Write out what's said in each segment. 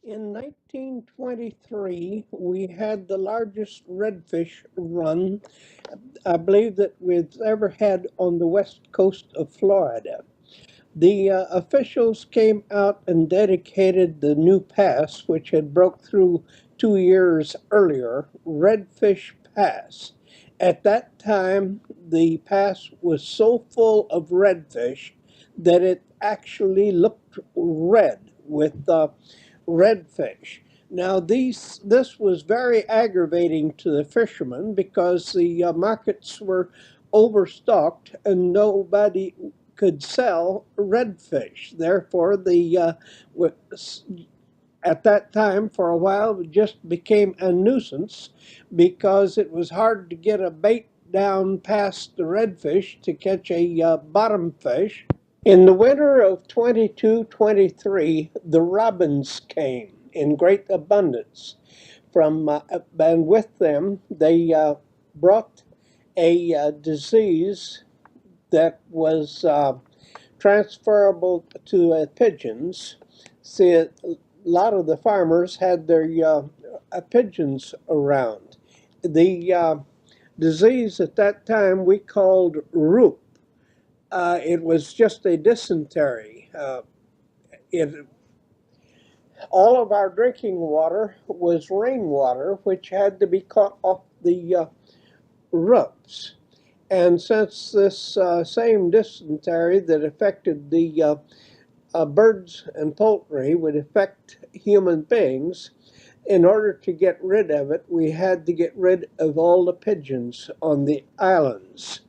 In 1923, we had the largest redfish run, I believe, that we've ever had on the west coast of Florida. The officials came out and dedicated the new pass, which had broke through 2 years earlier, Redfish Pass. At that time, the pass was so full of redfish that it actually looked red with redfish. Now, this was very aggravating to the fishermen because the markets were overstocked and nobody could sell redfish. Therefore, at that time, for a while, it just became a nuisance because it was hard to get a bait down past the redfish to catch a bottom fish. In the winter of 22-23, the robins came in great abundance. And with them, they brought a disease that was transferable to pigeons. See, a lot of the farmers had their pigeons around. The disease at that time we called roup. It was just a dysentery. It All of our drinking water was rainwater, which had to be caught off the roofs. And since this same dysentery that affected the birds and poultry would affect human beings, in order to get rid of it, we had to get rid of all the pigeons on the islands.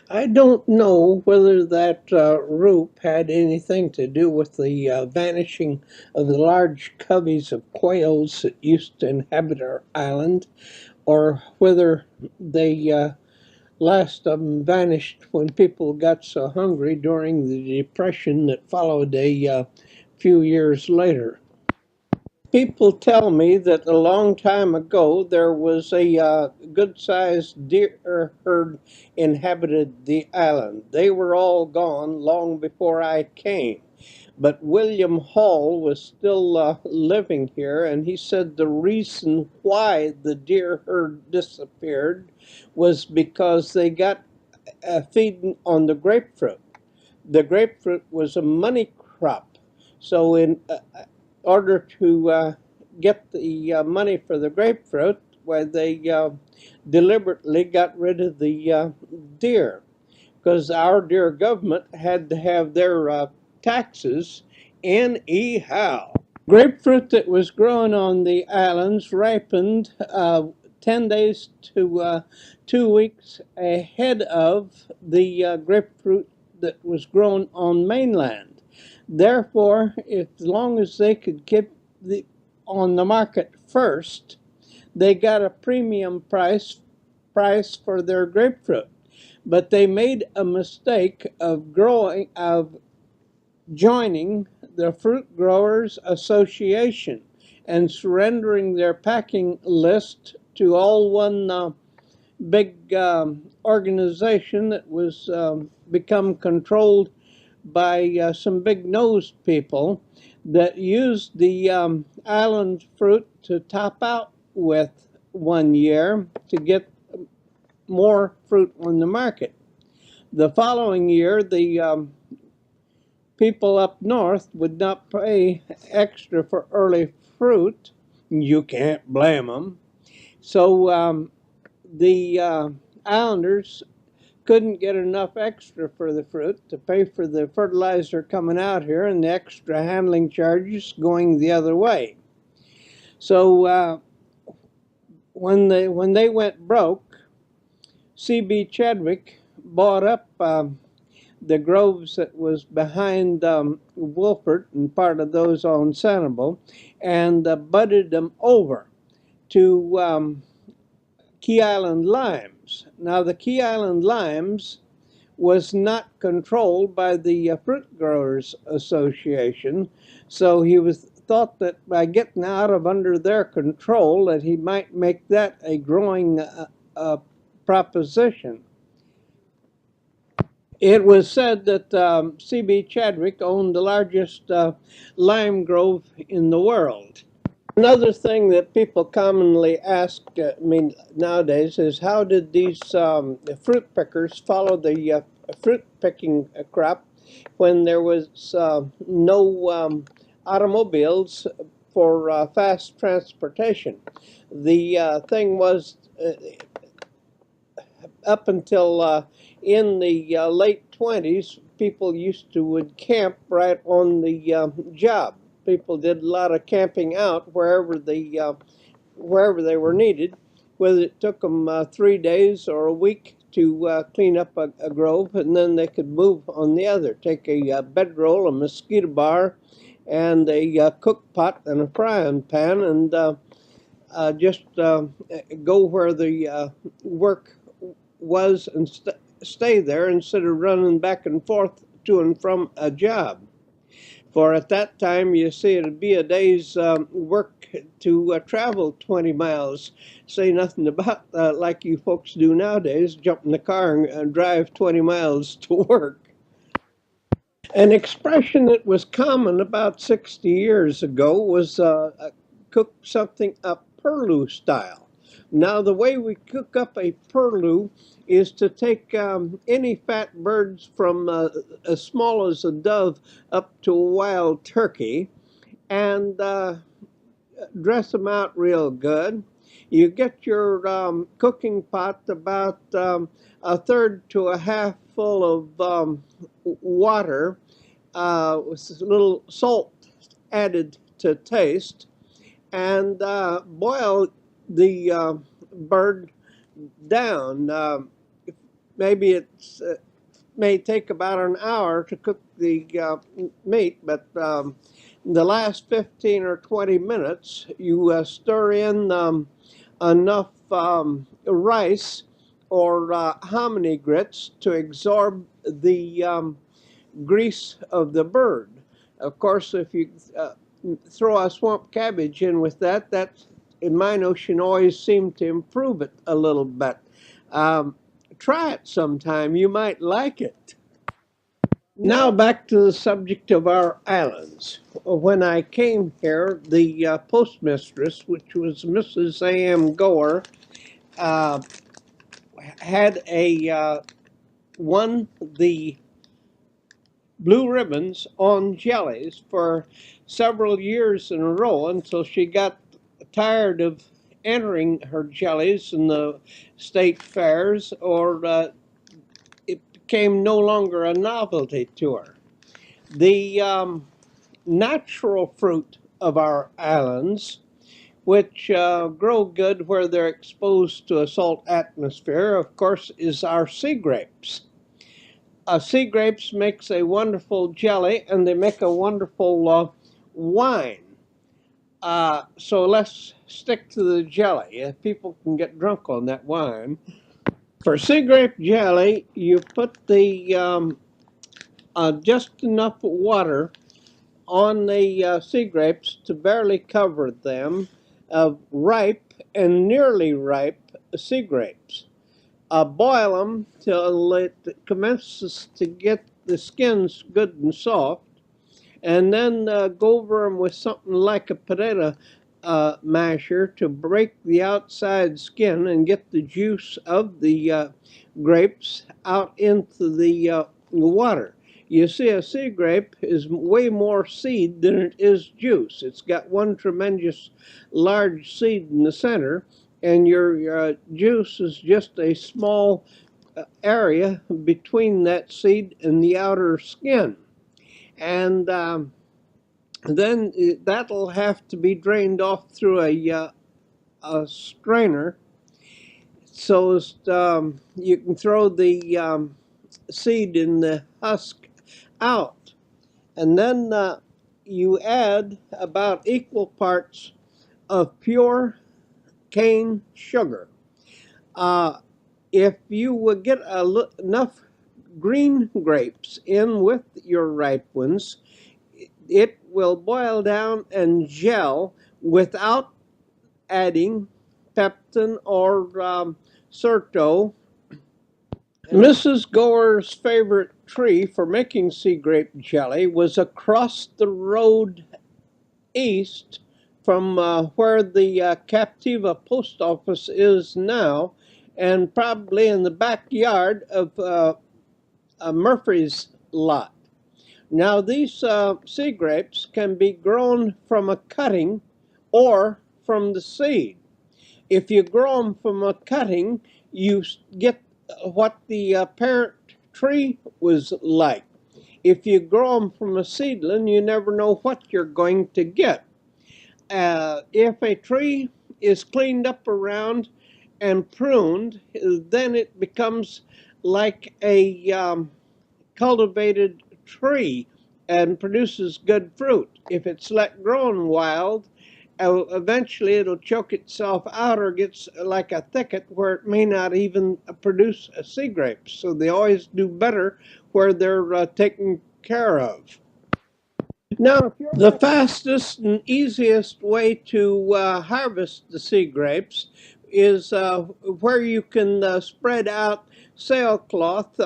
I don't know whether that roup had anything to do with the vanishing of the large coveys of quails that used to inhabit our island, or whether they last of them vanished when people got so hungry during the depression that followed a few years later. People tell me that a long time ago there was a good-sized deer herd inhabited the island. They were all gone long before I came. But William Hall was still living here, and he said the reason why the deer herd disappeared was because they got feeding on the grapefruit. The grapefruit was a money crop. So in order to get the money for the grapefruit, where they deliberately got rid of the deer, because our dear government had to have their taxes anyhow. Grapefruit that was grown on the islands ripened 10 days to 2 weeks ahead of the grapefruit that was grown on mainland. Therefore, as long as they could get on the market first, they got a premium price for their grapefruit. But they made a mistake of joining the Fruit Growers Association and surrendering their packing list to all one big organization that was become controlled by some big-nosed people that used the island fruit to top out with 1 year to get more fruit on the market. The following year, the people up north would not pay extra for early fruit. You can't blame them. So the islanders couldn't get enough extra for the fruit to pay for the fertilizer coming out here and the extra handling charges going the other way. So when they went broke, C.B. Chadwick bought up the groves that was behind Wolford and part of those on Sanibel, and budded them over to Key Island limes. Now, the Key Island limes was not controlled by the Fruit Growers Association, so he thought that by getting out of under their control that he might make that a growing proposition. It was said that C.B. Chadwick owned the largest lime grove in the world. Another thing that people commonly ask me nowadays is how did these fruit pickers follow the fruit picking crop when there was no automobiles for fast transportation? The thing was up until in the late 20s, people used to would camp right on the job. People did a lot of camping out wherever they were needed, whether it took them 3 days or a week to clean up a grove, and then they could move on the other. Take a bedroll, a mosquito bar, and a cook pot and a frying pan, and just go where the work was and stay there instead of running back and forth to and from a job. For at that time, you see, it'd be a day's work to travel 20 miles. Say nothing about like you folks do nowadays, jump in the car and drive 20 miles to work. An expression that was common about 60 years ago was cook something up purlieu style. Now, the way we cook up a purlieu is to take any fat birds from as small as a dove up to a wild turkey and dress them out real good. You get your cooking pot about a third to a half full of water with a little salt added to taste, and boil the bird down. Maybe it's may take about an hour to cook the meat, but the last 15 or 20 minutes, you stir in enough rice or hominy grits to absorb the grease of the bird. Of course, if you throw a swamp cabbage in with that, that, in my notion, always seemed to improve it a little bit. Try it sometime. You might like it. Now back to the subject of our islands. When I came here, the postmistress, which was Mrs. A.M. Goer, uh, had won the blue ribbons on jellies for several years in a row until she got tired of entering her jellies in the state fairs, or it became no longer a novelty to her. The natural fruit of our islands, which grow good where they're exposed to a salt atmosphere, of course, is our sea grapes. Sea grapes makes a wonderful jelly, and they make a wonderful wine. So let's stick to the jelly. People can get drunk on that wine. For sea grape jelly, you put the just enough water on the sea grapes to barely cover them of ripe and nearly ripe sea grapes. Boil them till it commences to get the skins good and soft, and then go over them with something like a potato masher to break the outside skin and get the juice of the grapes out into the water. You see, a sea grape is way more seed than it is juice. It's got one tremendous large seed in the center, and your juice is just a small area between that seed and the outer skin. And then that'll have to be drained off through a strainer so as you can throw the seed in the husk out. And then you add about equal parts of pure cane sugar. If you would get enough green grapes in with your ripe ones, it will boil down and gel without adding peptin or surto Mrs. Gore's favorite tree for making sea grape jelly was across the road east from where the Captiva post office is now, and probably in the backyard of Murphy's lot. Now, these sea grapes can be grown from a cutting or from the seed. If you grow them from a cutting, you get what the parent tree was like. If you grow them from a seedling, you never know what you're going to get. If a tree is cleaned up around and pruned, then it becomes like a cultivated tree and produces good fruit. If it's let grown wild, eventually it'll choke itself out or gets like a thicket where it may not even produce sea grapes. So they always do better where they're taken care of. Now, the fastest and easiest way to harvest the sea grapes is where you can spread out sailcloth,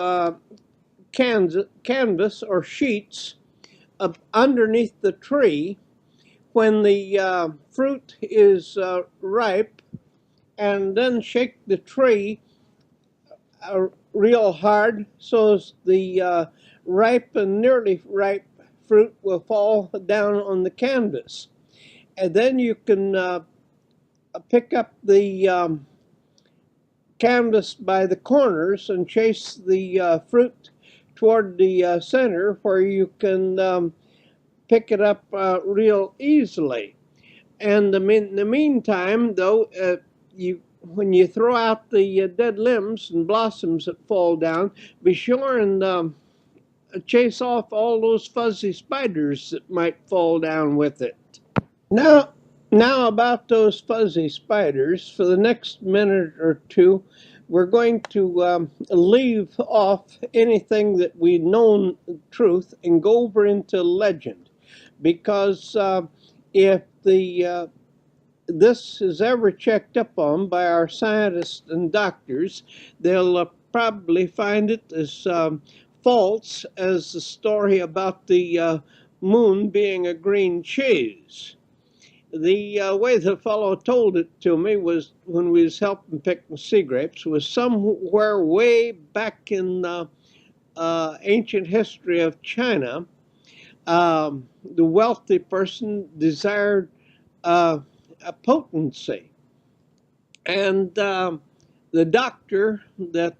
canvas, or sheets underneath the tree when the fruit is ripe, and then shake the tree real hard so as the ripe and nearly ripe fruit will fall down on the canvas. And then you can pick up the canvas by the corners and chase the fruit toward the center where you can pick it up real easily. And in the meantime, though, when you throw out the dead limbs and blossoms that fall down, be sure and chase off all those fuzzy spiders that might fall down with it. Now, now about those fuzzy spiders, for the next minute or two, we're going to leave off anything that we know truth and go over into legend, because if the this is ever checked up on by our scientists and doctors, they'll probably find it as false as the story about the moon being a green cheese. The way the fellow told it to me was when we was helping pick sea grapes, was somewhere way back in ancient history of China. The wealthy person desired a potency, and the doctor that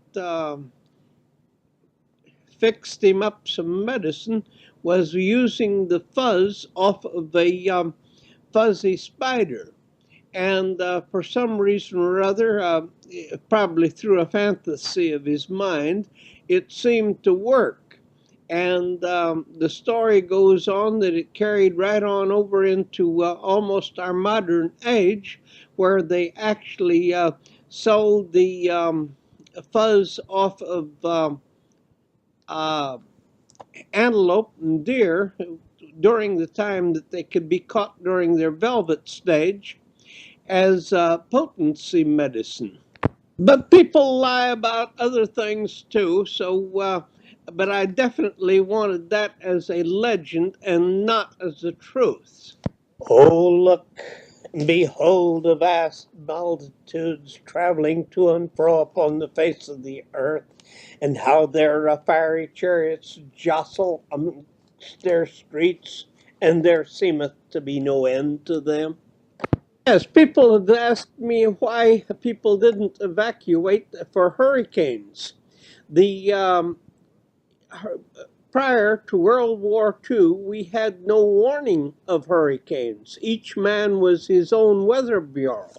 fixed him up some medicine was using the fuzz off of a fuzzy spider, and for some reason or other, probably through a fantasy of his mind, it seemed to work. And the story goes on that it carried right on over into almost our modern age, where they actually sold the fuzz off of antelope and deer during the time that they could be caught during their velvet stage as potency medicine. But people lie about other things too, so but I definitely wanted that as a legend and not as the truth. Oh, look, behold the vast multitudes traveling to and fro upon the face of the earth, and how their fiery chariots jostle amongst their streets, and there seemeth to be no end to them. Yes, people have asked me why people didn't evacuate for hurricanes. The prior to World War II, we had no warning of hurricanes. Each man was his own weather bureau,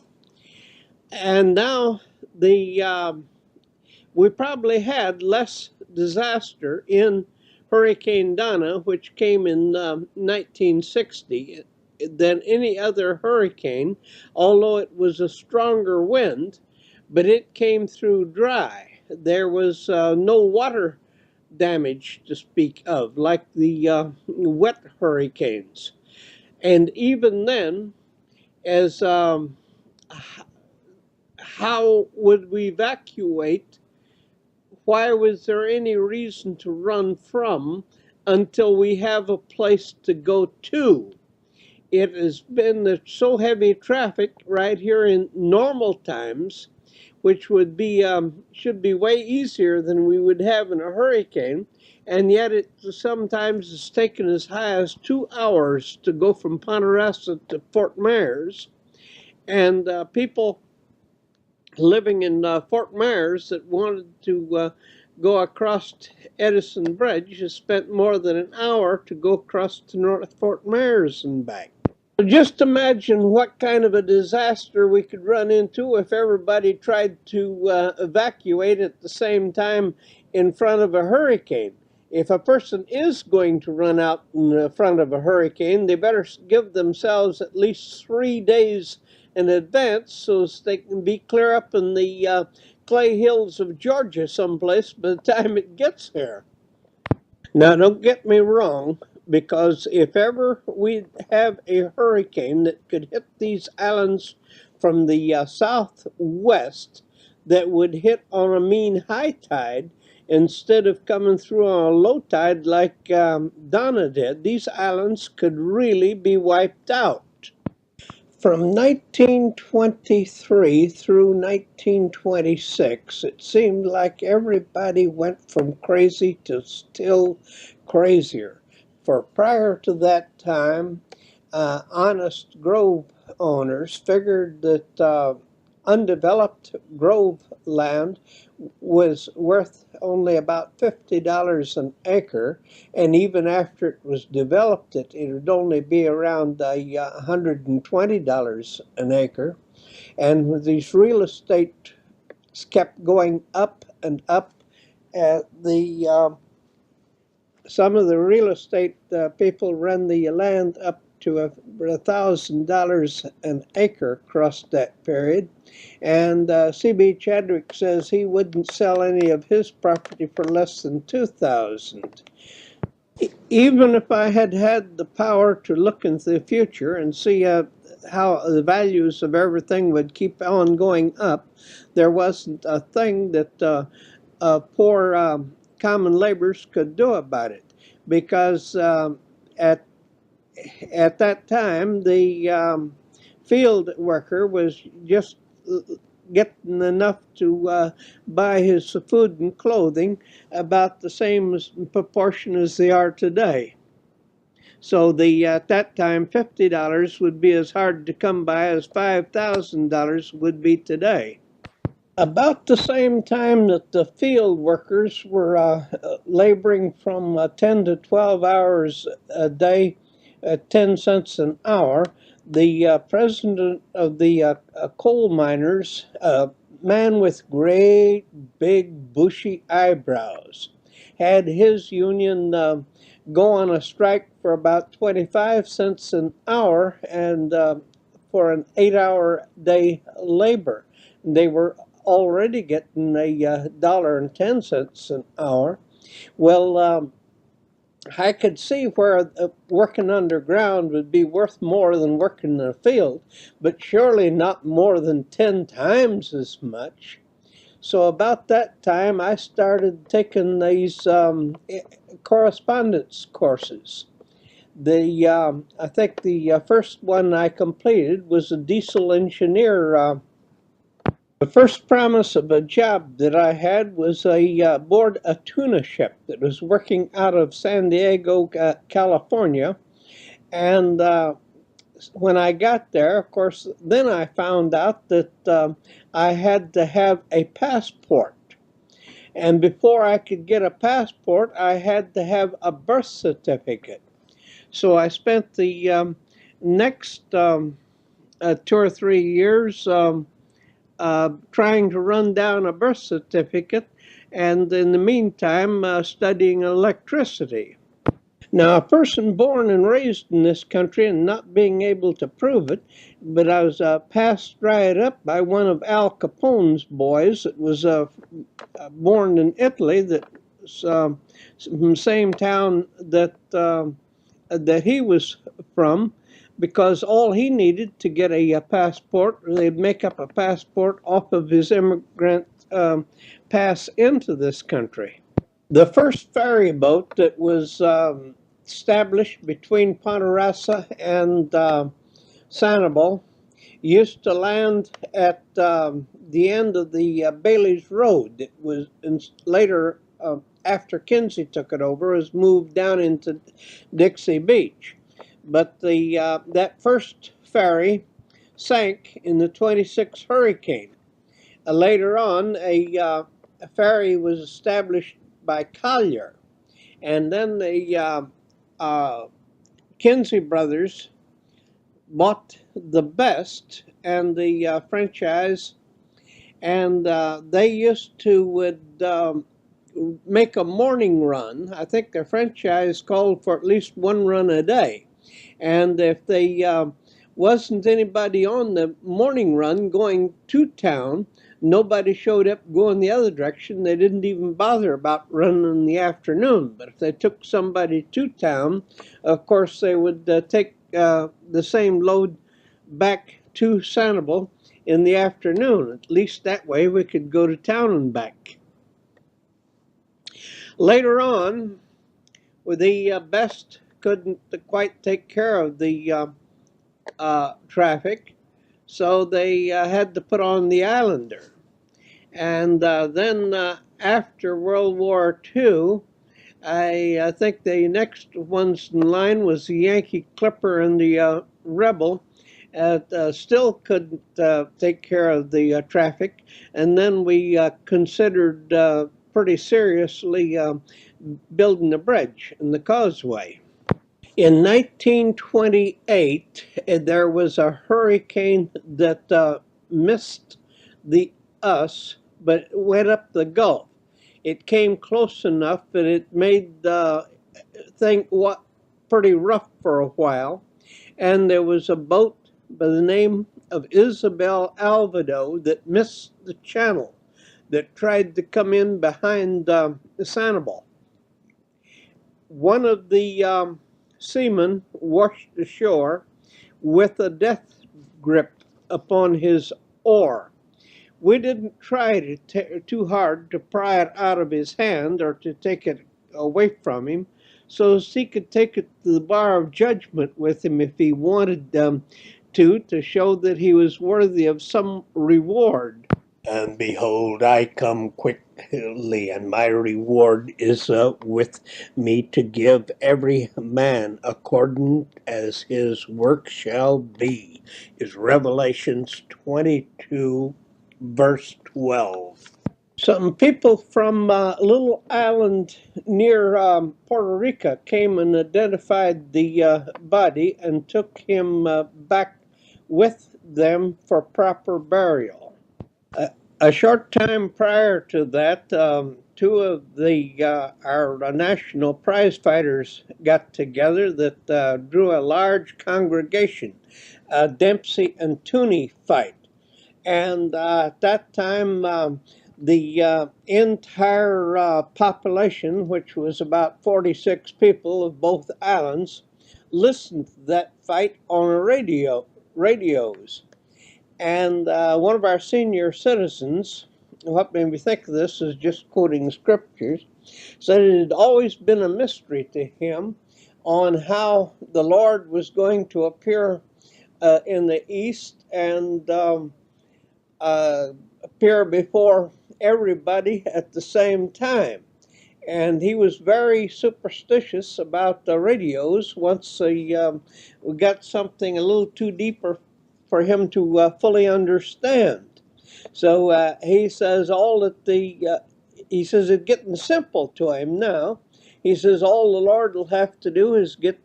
and now we probably had less disaster in Hurricane Donna, which came in 1960, than any other hurricane, although it was a stronger wind, but it came through dry. There was no water damage to speak of, like the wet hurricanes. And even then, as how would we evacuate why was there any reason to run from until we have a place to go to? It has been so heavy traffic right here in normal times, which would be should be way easier than we would have in a hurricane, and yet it sometimes is taken as high as 2 hours to go from Ponderosa to Fort Myers, and people living in Fort Myers that wanted to go across Edison Bridge has spent more than an hour to go across to North Fort Myers and back. Just imagine what kind of a disaster we could run into if everybody tried to evacuate at the same time in front of a hurricane. If a person is going to run out in front of a hurricane, they better give themselves at least 3 days in advance so they can be clear up in the clay hills of Georgia someplace by the time it gets here. Now, don't get me wrong, because if ever we have a hurricane that could hit these islands from the southwest, that would hit on a mean high tide instead of coming through on a low tide like Donna did, these islands could really be wiped out. From 1923 through 1926, it seemed like everybody went from crazy to still crazier. For prior to that time, honest grove owners figured that undeveloped grove land was worth only about $50 an acre, and even after it was developed, it would only be around $120 an acre. And these real estate kept going up and up. Some of the real estate people run the land up to $1,000 an acre across that period. And C.B. Chadwick says he wouldn't sell any of his property for less than $2,000. Even if I had had the power to look into the future and see how the values of everything would keep on going up, there wasn't a thing that poor common laborers could do about it, because at that time the field worker was just getting enough to buy his food and clothing about the same proportion as they are today. So at that time, $50 would be as hard to come by as $5,000 would be today. About the same time that the field workers were laboring from 10 to 12 hours a day at 10 cents an hour, the president of the coal miners, a man with great big bushy eyebrows, had his union go on a strike for about 25 cents an hour and for an 8-hour day labor. They were already getting $1.10 an hour. Well, I could see where working underground would be worth more than working in the field, but surely not more than 10 times as much. So about that time, I started taking these correspondence courses. I think the first one I completed was a diesel engineer. The first promise of a job that I had was aboard a tuna ship that was working out of San Diego, California. And when I got there, of course, then I found out that I had to have a passport. And before I could get a passport, I had to have a birth certificate. So I spent the next 2 or 3 years trying to run down a birth certificate, and in the meantime studying electricity. Now, a person born and raised in this country and not being able to prove it, but I was passed right up by one of Al Capone's boys that was born in Italy, that was from the same town that he was from. because all he needed to get a passport, they'd make up a passport off of his immigrant pass into this country. The first ferry boat that was established between Ponderosa and Sanibel used to land at the end of the Bailey's Road. It was later, after Kinsey took it over, was moved down into Dixie Beach. But that first ferry sank in the 26 hurricane. Later on, a ferry was established by Collier, and then the Kinsey brothers bought the Best and the franchise, and they used to make a morning run. I think their franchise called for at least one run a day, and if they wasn't anybody on the morning run going to town, nobody showed up going the other direction. They didn't even bother about running in the afternoon. But if they took somebody to town, of course they would take the same load back to Sanibel in the afternoon. At least that way we could go to town and back. Later on, the Best couldn't quite take care of the traffic, so they had to put on the Islander. And then after World War II, I think the next ones in line was the Yankee Clipper and the Rebel. Still couldn't take care of the traffic, and then we considered pretty seriously building a bridge in the causeway. In 1928, there was a hurricane that missed us, but went up the Gulf. It came close enough that it made the thing pretty rough for a while. And there was a boat by the name of Isabel Alvado that missed the channel, that tried to come in behind Sanibel. One of the seamen washed ashore with a death grip upon his oar. We didn't try too hard to pry it out of his hand or to take it away from him, so he could take it to the bar of judgment with him if he wanted to show that he was worthy of some reward. And behold, I come quickly, and my reward is with me to give every man according as his work shall be, is Revelations 22, verse 12. Some people from a little island near Puerto Rico came and identified the body and took him back with them for proper burial. A short time prior to that, two of our national prize fighters got together that drew a large congregation, a Dempsey and Tunis fight. And at that time, the entire population, which was about 46 people of both islands, listened to that fight on radios. And one of our senior citizens, what made me think of this is just quoting scriptures, said it had always been a mystery to him on how the Lord was going to appear in the east and appear before everybody at the same time. And he was very superstitious about the radios once we got something a little too deeper for him to fully understand. So he says he says it's getting simple to him now. He says all the Lord will have to do is get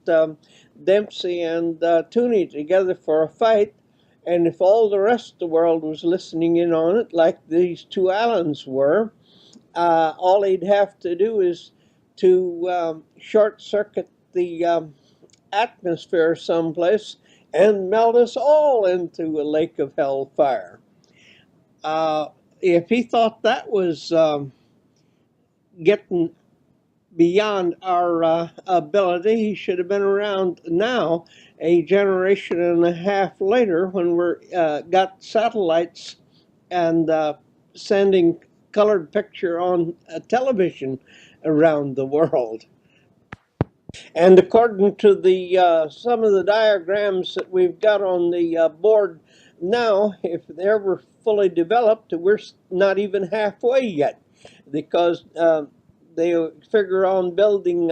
Dempsey and Tunis together for a fight, and if all the rest of the world was listening in on it, like these two islands were, all he'd have to do is to short circuit the atmosphere someplace and melt us all into a lake of hellfire. If he thought that was getting beyond our ability. He should have been around now, a generation and a half later, when we're got satellites and sending colored picture on television around the world. And according to the some of the diagrams that we've got on the board now, if they're ever fully developed, we're not even halfway yet, because they figure on building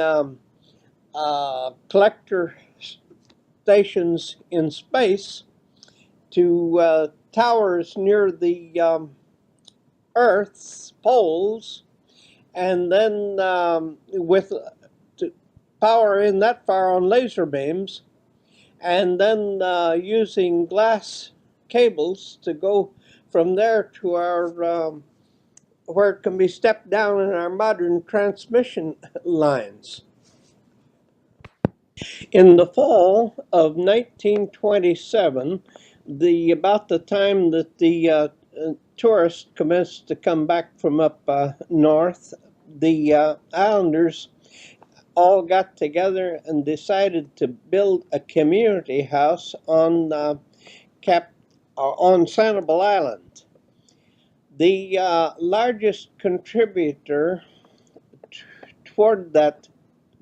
collector stations in space to towers near the Earth's poles, and then with power in that far on laser beams, and then using glass cables to go from there to our where it can be stepped down in our modern transmission lines. In the fall of 1927, about the time that the tourists commenced to come back from up north, the islanders all got together and decided to build a community house on on Sanibel Island. The largest contributor toward that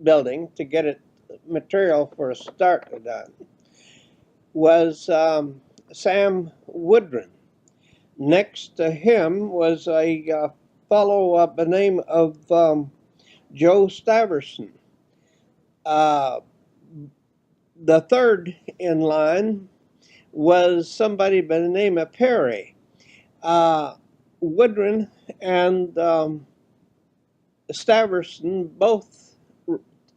building, to get it material for a start done, was Sam Woodron. Next to him was a fellow by the name of Joe Staverson. The third in line was somebody by the name of Ferry. Woodron and Staverson both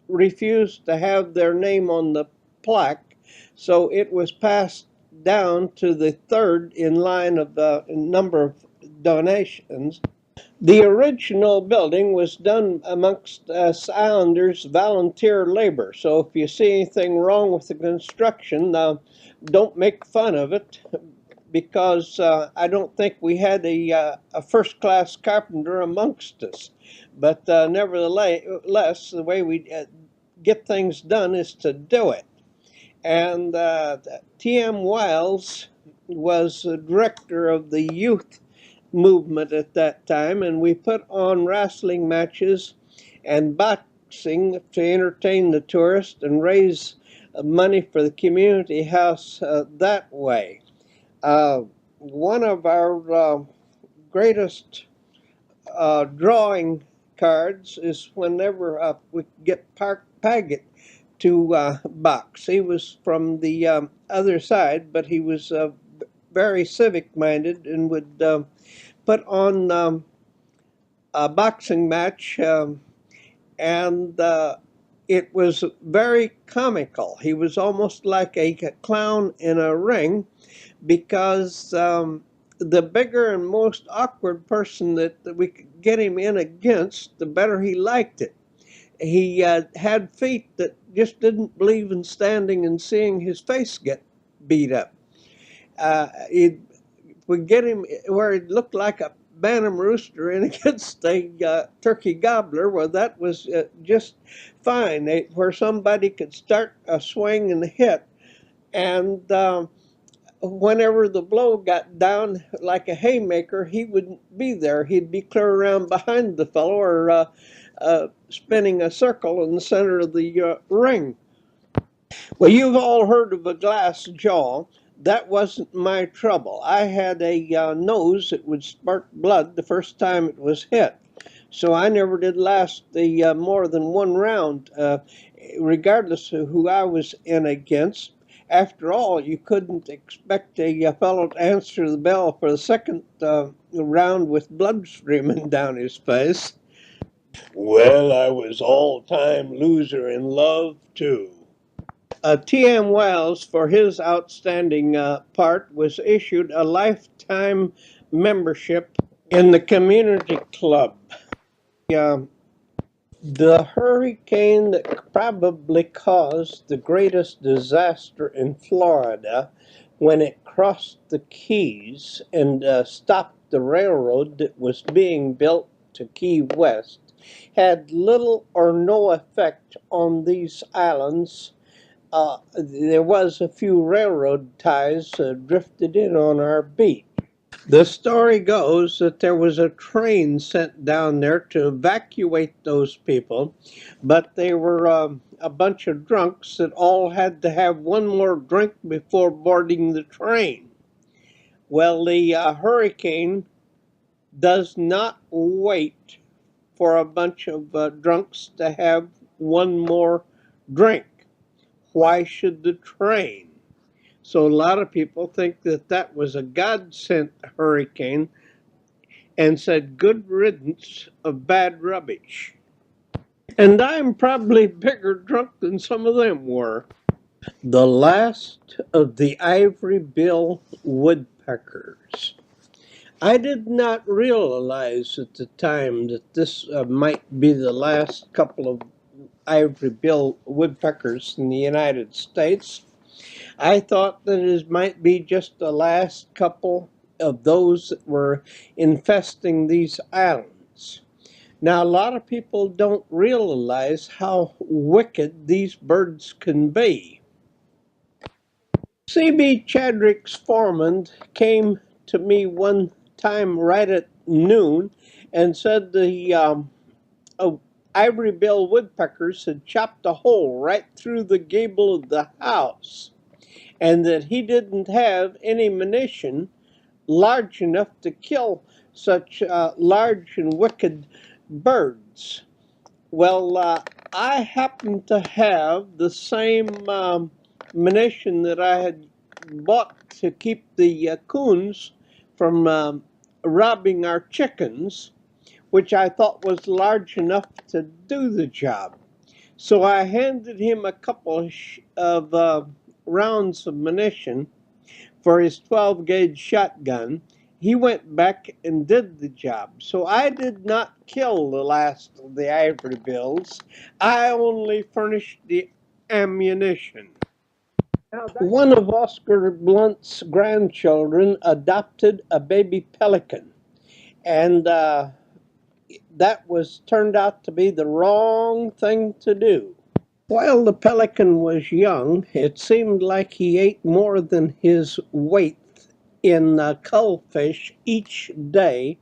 refused to have their name on the plaque, so it was passed down to the third in line of the number of donations. The original building was done amongst us islanders, volunteer labor. So if you see anything wrong with the construction, don't make fun of it, because I don't think we had a first-class carpenter amongst us. But nevertheless, the way we get things done is to do it. And T.M. Wiles was the director of the youth movement at that time, and we put on wrestling matches and boxing to entertain the tourists and raise money for the community house that way. One of our greatest drawing cards is whenever we get Park Paget to box. He was from the other side, but he was very civic-minded and would put on a boxing match, and it was very comical. He was almost like a clown in a ring, because the bigger and most awkward person that we could get him in against, the better he liked it. He had feet that just didn't believe in standing and seeing his face get beat up. He'd would get him where it looked like a bantam rooster in against a turkey gobbler. Well, that was just fine. Where somebody could start a swing and hit, and whenever the blow got down like a haymaker, he wouldn't be there. He'd be clear around behind the fellow, or spinning a circle in the center of the ring. Well, you've all heard of a glass jaw. That wasn't my trouble. I had a nose that would spurt blood the first time it was hit. So I never did last the more than one round, regardless of who I was in against. After all, you couldn't expect a fellow to answer the bell for the second round with blood streaming down his face. Well, I was all-time loser in love, too. T.M. Wiles, for his outstanding part, was issued a lifetime membership in the community club. The hurricane that probably caused the greatest disaster in Florida, when it crossed the Keys and stopped the railroad that was being built to Key West, had little or no effect on these islands. There was a few railroad ties drifted in on our beat. The story goes that there was a train sent down there to evacuate those people, but they were a bunch of drunks that all had to have one more drink before boarding the train. Well, the hurricane does not wait for a bunch of drunks to have one more drink. Why should the train? So a lot of people think that that was a God-sent hurricane and said, good riddance of bad rubbish. And I'm probably bigger drunk than some of them were. The last of the ivory bill woodpeckers. I did not realize at the time that this might be the last couple of ivory bill woodpeckers in the United States. I thought that it might be just the last couple of those that were infesting these islands. Now, a lot of people don't realize how wicked these birds can be. C.B. Chadrick's foreman came to me one time right at noon and said the ivory bill woodpeckers had chopped a hole right through the gable of the house, and that he didn't have any munition large enough to kill such large and wicked birds. Well, I happen to have the same munition that I had bought to keep the coons from robbing our chickens, which I thought was large enough to do the job. So I handed him a couple of rounds of munition for his 12-gauge shotgun. He went back and did the job. So I did not kill the last of the ivory bills. I only furnished the ammunition. One of Oscar Blunt's grandchildren adopted a baby pelican, and that was turned out to be the wrong thing to do. While the pelican was young, it seemed like he ate more than his weight in cullfish each day,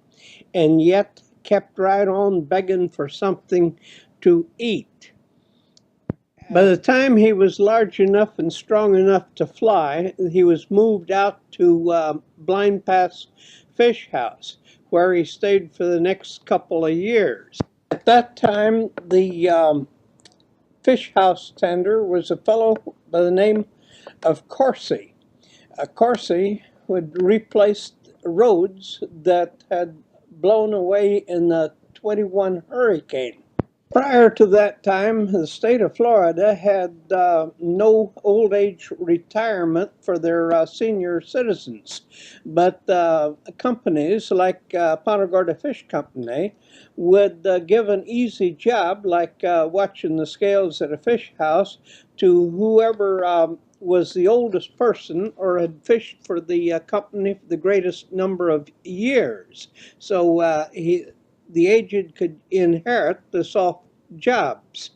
and yet kept right on begging for something to eat. By the time he was large enough and strong enough to fly, he was moved out to Blind Pass Fish House, where he stayed for the next couple of years. At that time, the fish house tender was a fellow by the name of Corsi. Corsi would replace roads that had blown away in the 21 hurricane. Prior to that time, the state of Florida had no old age retirement for their senior citizens, but companies like Punta Gorda Fish Company would give an easy job, like watching the scales at a fish house, to whoever was the oldest person or had fished for the company for the greatest number of years. So the aged could inherit the soft jobs.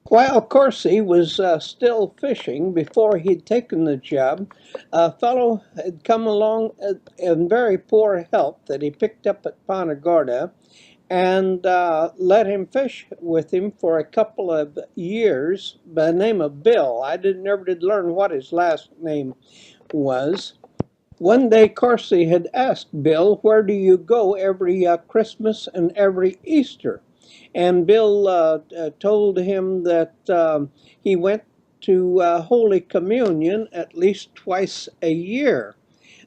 While Corsi was still fishing before he'd taken the job, a fellow had come along in very poor health that he picked up at Punta Gorda and let him fish with him for a couple of years by the name of Bill. I never did learn what his last name was. One day Corsi had asked Bill, where do you go every Christmas and every Easter? And Bill told him that he went to Holy Communion at least twice a year,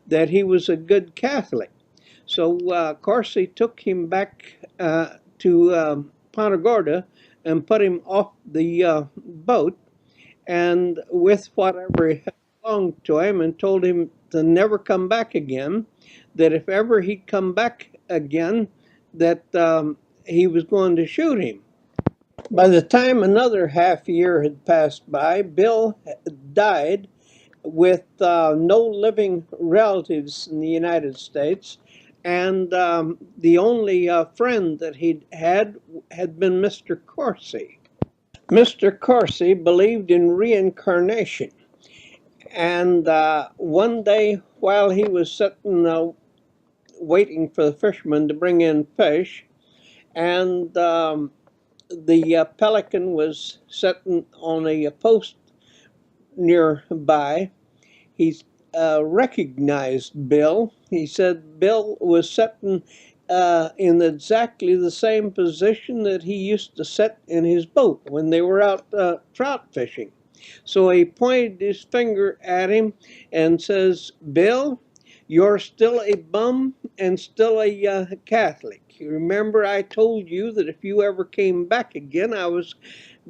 that he was a good Catholic. So Corsi took him back to Punta Gorda and put him off the boat, and with whatever he had belonged to him, and told him to never come back again, that if ever he'd come back again, that he was going to shoot him. By the time another half year had passed by, Bill died with no living relatives in the United States, and the only friend that he'd had been Mr. Corsi. Mr. Corsi believed in reincarnation, and one day while he was sitting waiting for the fishermen to bring in fish, and the pelican was sitting on a post nearby. He recognized Bill. He said Bill was sitting in exactly the same position that he used to sit in his boat when they were out trout fishing. So he pointed his finger at him and says, Bill, you're still a bum and still a Catholic. You remember I told you that if you ever came back again, I was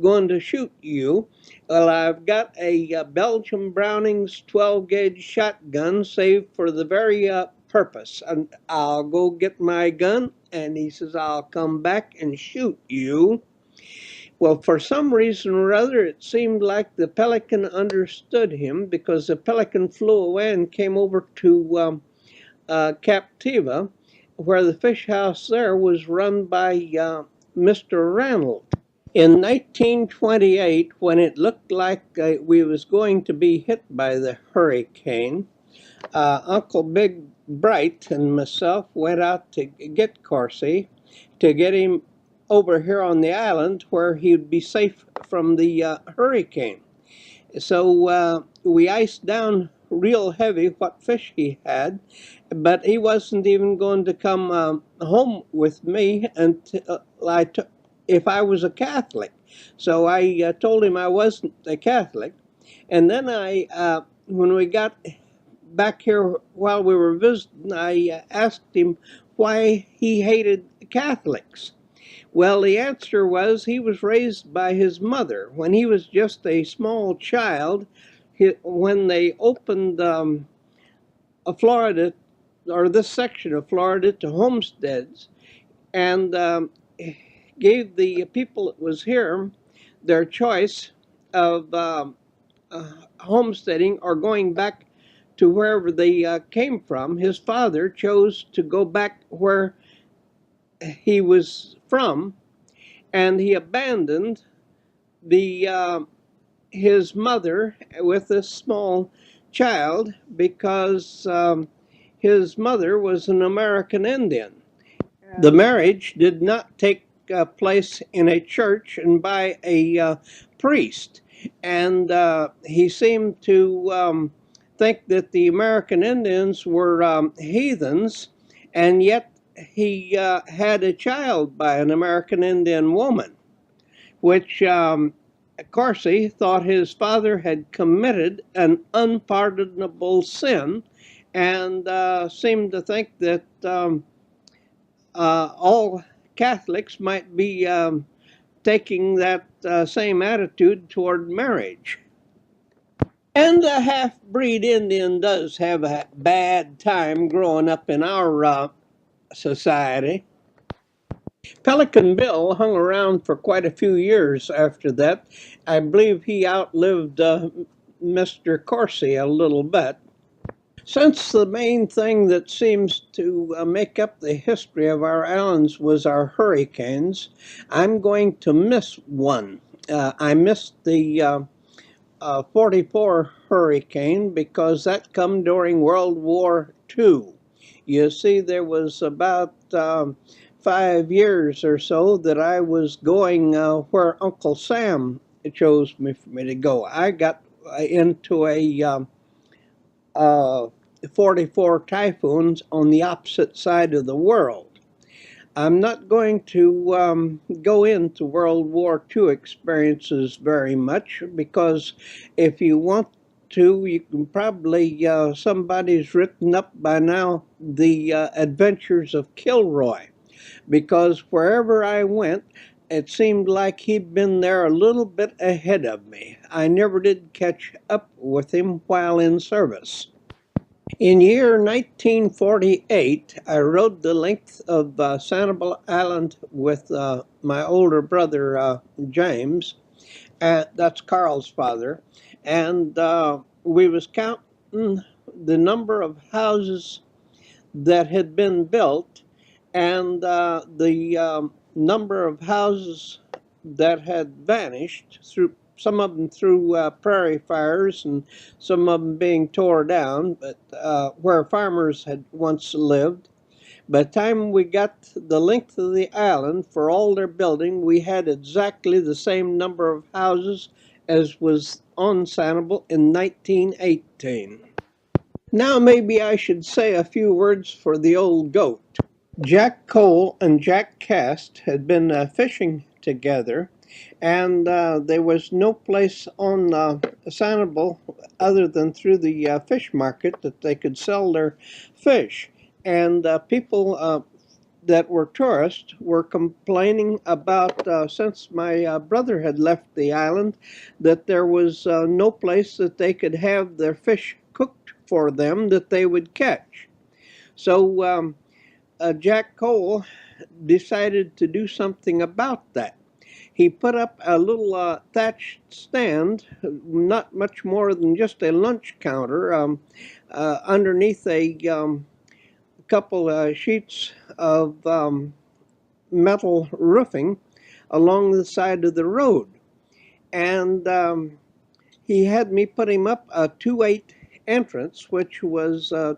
going to shoot you. Well, I've got a Belgian Browning's 12-gauge shotgun saved for the very purpose. And I'll go get my gun, and he says, I'll come back and shoot you. Well, for some reason or other, it seemed like the pelican understood him, because the pelican flew away and came over to Captiva, where the fish house there was run by Mr. Ranald. In 1928, when it looked like we was going to be hit by the hurricane, Uncle Big Bright and myself went out to get Corsi to get him over here on the island where he'd be safe from the hurricane. So we iced down real heavy what fish he had, but he wasn't even going to come home with me until if I was a Catholic. So I told him I wasn't a Catholic, and then when we got back here while we were visiting, I asked him why he hated Catholics. Well, the answer was he was raised by his mother. When he was just a small child, when they opened Florida, or this section of Florida, to homesteads, and gave the people that was here their choice of homesteading or going back to wherever they came from, his father chose to go back where he was from, and he abandoned his mother with this small child because his mother was an American Indian. The marriage did not take place in a church and by a priest, and he seemed to think that the American Indians were heathens, and yet he had a child by an American Indian woman, which Corsi thought his father had committed an unpardonable sin, and seemed to think that all Catholics might be taking that same attitude toward marriage. And a half-breed Indian does have a bad time growing up in our society. Pelican Bill hung around for quite a few years after that. I believe he outlived Mr. Corsi a little bit. Since the main thing that seems to make up the history of our islands was our hurricanes, I'm going to miss one. I missed the 44 hurricane because that come during World War II. You see, there was about 5 years or so that I was going where Uncle Sam chose for me to go. I got into a 44 typhoons on the opposite side of the world. I'm not going to go into World War II experiences very much, because if you want to, you can probably, somebody's written up by now the adventures of Kilroy, because wherever I went, it seemed like he'd been there a little bit ahead of me. I never did catch up with him while in service. In year 1948, I rode the length of Sanibel Island with my older brother, James. That's Carl's father. And we was counting the number of houses that had been built, and the number of houses that had vanished, through some of them through prairie fires and some of them being tore down, but where farmers had once lived. By the time we got the length of the island for all their building, we had exactly the same number of houses as was on Sanibel in 1918. Now maybe I should say a few words for the old goat. Jack Cole and Jack Cast had been fishing together, and there was no place on Sanibel other than through the fish market that they could sell their fish. And people that were tourists were complaining about, since my brother had left the island, that there was no place that they could have their fish cooked for them that they would catch. So Jack Cole decided to do something about that. He put up a little thatched stand, not much more than just a lunch counter, underneath a couple sheets of metal roofing along the side of the road. And he had me put him up a 2/8 entrance, which was a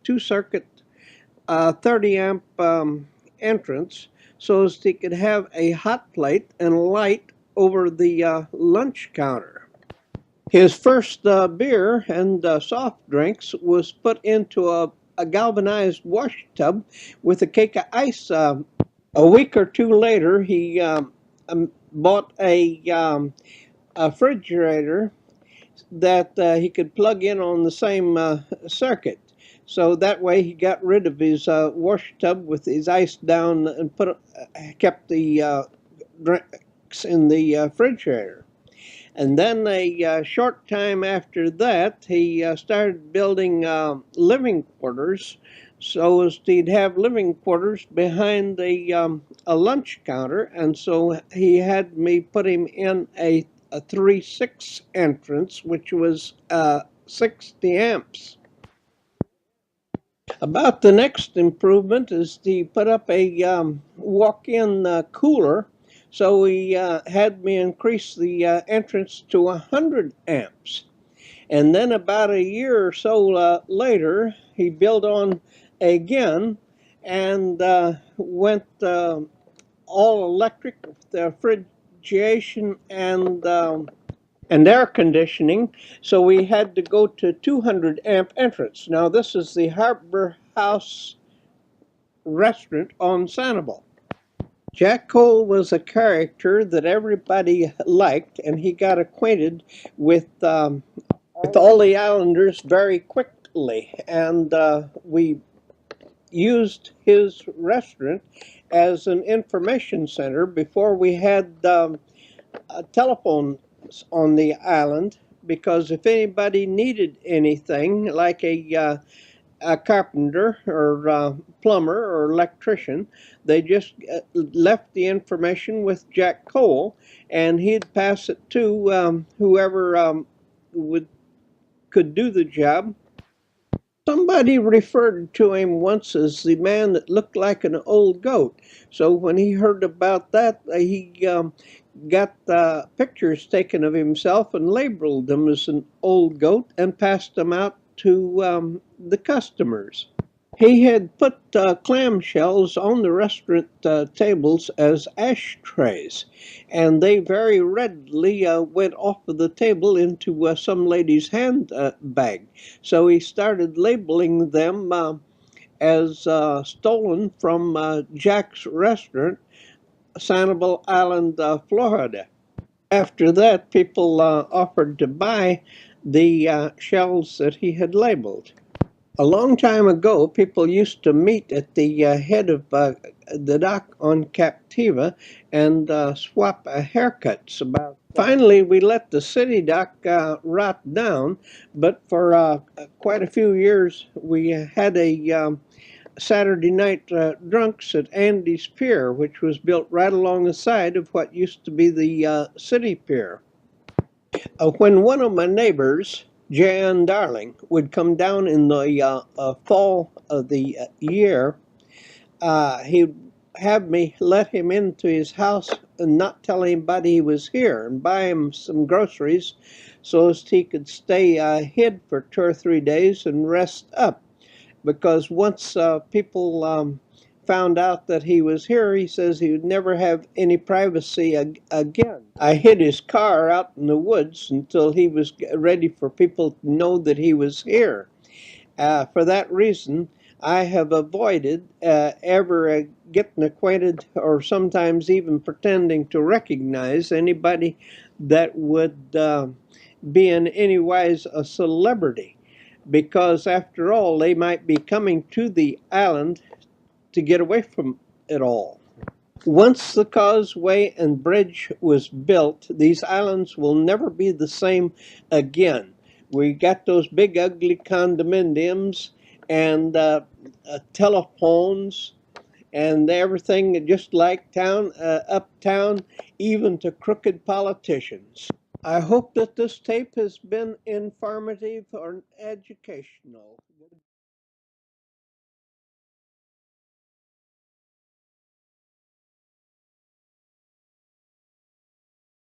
two-circuit 30-amp entrance, so as he could have a hot plate and light over the lunch counter. His first beer and soft drinks was put into a galvanized wash tub with a cake of ice. A week or two later, he bought a refrigerator that he could plug in on the same circuit. So that way he got rid of his wash tub with his ice down and kept the drinks in the refrigerator. And then a short time after that, he started building living quarters, so as he'd have living quarters behind a lunch counter. And so he had me put him in a 3/6 entrance, which was 60 amps. About the next improvement is he put up a walk-in cooler. So he had me increase the entrance to 100 amps. And then about a year or so later, he built on again and went all electric with the refrigeration and air conditioning. So we had to go to 200 amp entrance. Now this is the Harbor House restaurant on Sanibel. Jack Cole was a character that everybody liked, and he got acquainted with all the islanders very quickly. And we used his restaurant as an information center before we had telephones on the island, because if anybody needed anything, like a carpenter or plumber or electrician, they just left the information with Jack Cole, and he'd pass it to whoever could do the job. Somebody referred to him once as the man that looked like an old goat. So when he heard about that, he got pictures taken of himself and labeled them as an old goat and passed them out to the customers. He had put clamshells on the restaurant tables as ashtrays, and they very readily went off of the table into some lady's handbag. So he started labeling them as stolen from Jack's restaurant, Sanibel Island, Florida. After that, people offered to buy the shells that he had labeled. A long time ago, people used to meet at the head of the dock on Captiva and swap haircuts about. Finally, we let the city dock rot down, but for quite a few years, we had a Saturday night drunks at Andy's Pier, which was built right along the side of what used to be the city pier. When one of my neighbors Jan Darling would come down in the fall of the year. He'd have me let him into his house and not tell anybody he was here and buy him some groceries so as he could stay hid for 2 or 3 days and rest up. Because once people found out that he was here, he says he would never have any privacy again. I hid his car out in the woods until he was ready for people to know that he was here. For that reason, I have avoided ever getting acquainted or sometimes even pretending to recognize anybody that would be in any wise a celebrity, because after all, they might be coming to the island to get away from it all. Once the causeway and bridge was built, these islands will never be the same again. We got those big ugly condominiums and telephones and everything just like town, uptown, even to crooked politicians. I hope that this tape has been informative or educational.